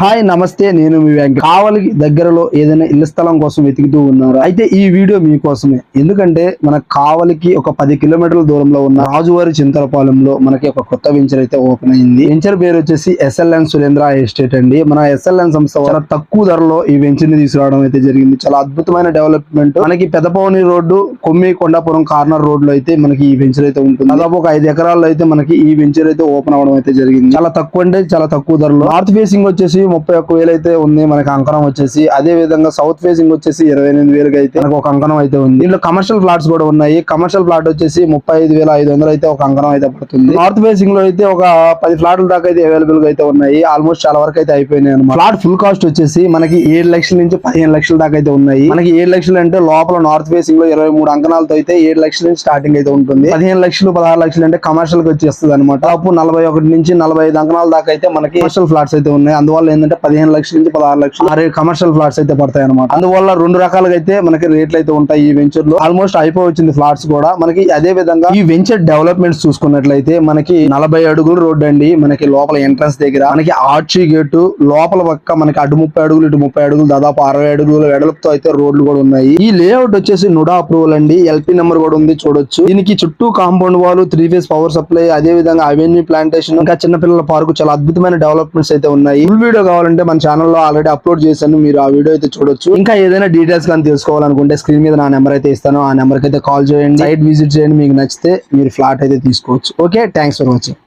Hi నమస్తే, నేను మీ వెంకట్. కావలి దగ్గరలో ఏదైనా ఇళ్ల స్థలం కోసం వెతుకుతూ ఉన్నారు అయితే ఈ వీడియో మీకోసమే. ఎందుకంటే మన కావలికి ఒక 10 కిలోమీటర్ల దూరంలో ఉన్న రాజువారి చింతలపాలెంలో మనకి ఒక కొత్త వెంచర్ అయితే ఓపెన్ అయింది. వెంచర్ పేరు వచ్చేసి SLN సురేంద్ర ఎస్టేట్ అండి. మన SLN సంస్థ చాలా తక్కువ ధరలో ఈ వెంచర్ ని తీసుకురావడం అయితే జరిగింది. చాలా అద్భుతమైన డెవలప్మెంట్. మనకి పెదపవని రోడ్డు కొమ్మి కొండాపురం కార్నర్ రోడ్ లో అయితే మనకి ఈ వెంచర్ అయితే ఉంటుంది. దాదాపు ఒక 5 ఎకరాల్లో అయితే మనకి ఈ వెంచర్ అయితే ఓపెన్ అవడం అయితే జరిగింది. చాలా తక్కువ అంటే చాలా తక్కువ ధరలో. నార్త్ ఫేసింగ్ వచ్చేసి 31,000 అయితే ఉంది మనకి అంకణం వచ్చేసి. అదే విధంగా సౌత్ ఫేసింగ్ వచ్చేసి 28,000 అయితే మనకు ఒక అంకణం అయితే ఉంది. దీంట్లో కమర్షియల్ ఫ్లాట్స్ కూడా ఉన్నాయి. కమర్షియల్ ఫ్లాట్ వచ్చేసి 35,500 అయితే ఒక అంకణం అయితే పడుతుంది. నార్త్ ఫేసింగ్ లో అయితే ఒక 10 ఫ్లాట్ల దాకా అయితే అవైలబుల్ గా అయితే ఉన్నాయి. ఆల్మోస్ట్ చాలా వరకు అయితే అయిపోయినాయి అన్నమాట. ఫ్లాట్ ఫుల్ కాస్ట్ వచ్చేసి మనకి 7 లక్షల నుంచి 15 లక్షల దాకా అయితే ఉన్నాయి. మనకి 7 లక్షలు అంటే లోపల నార్త్ ఫేసింగ్ లో 23 అంకణాలతో అయితే 7 లక్షల నుంచి స్టార్టింగ్ అయితే ఉంటుంది. 15 లక్షలు 16 లక్షలు అంటే కమర్షియల్ కి వచ్చేస్తుంది అనమాట. దాదాపు 41 నుంచి 45 అంకణాల దాకా అయితే మనకి కమర్షియల్ ఫ్లాట్స్ అయితే ఉన్నాయి. అందువల్ల ఏంటంటే 15 లక్షల నుంచి 16 లక్షలు కమర్షియల్ ఫ్లాట్స్ అయితే పడతాయి అనమాట. అందువల్ల 2 రకాలుగా అయితే మనకి రేట్లు అయితే ఉంటాయి ఈ వెంచర్ లో. ఆల్మోస్ట్ అయిపోవచ్చింది ఫ్లాట్స్ కూడా మనకి. అదే విధంగా ఈ వెంచర్ డెవలప్మెంట్స్ చూసుకున్నట్లయితే మనకి 40 అడుగులు రోడ్ అండి. మనకి లోపల ఎంట్రన్స్ దగ్గర మనకి ఆర్చి గేటు, లోపల పక్క మనకి అటు 30 అడుగులు ఇటు 30 అడుగులు దాదాపు 60 అడుగుల వెడల్పుతో అయితే రోడ్లు కూడా ఉన్నాయి. ఈ లేఅవుట్ వచ్చేసి నుడా అప్రూవల్ అండి. LP నెంబర్ కూడా ఉంది చూడొచ్చు. దీనికి చుట్టూ compound wall, 3 phase power supply, అదే విధంగా అవెన్యూ ప్లాంటేషన్, ఇంకా చిన్నపిల్లల పార్కు, చాలా అద్భుతమైన డెవలప్మెంట్స్ అయితే ఉన్నాయి. ఫుల్ వీడియో కావాలంటే మన ఛానల్లో ఆల్రెడీ అప్లోడ్ చేశాను, మీరు ఆ వీడియో అయితే చూడొచ్చు. ఇంకా ఏదైనా డీటెయిల్స్ కానీ తెలుసుకోవాలనుకుంటే స్క్రీన్ మీద నా నెంబర్ అయితే ఇస్తాను. ఆ నెంబర్ కి అయితే కాల్ చేయండి, సైట్ విజిట్ చేయండి. మీకు నచ్చితే మీరు ఫ్లాట్ అయితే తీసుకోవచ్చు. Okay, thanks for watching.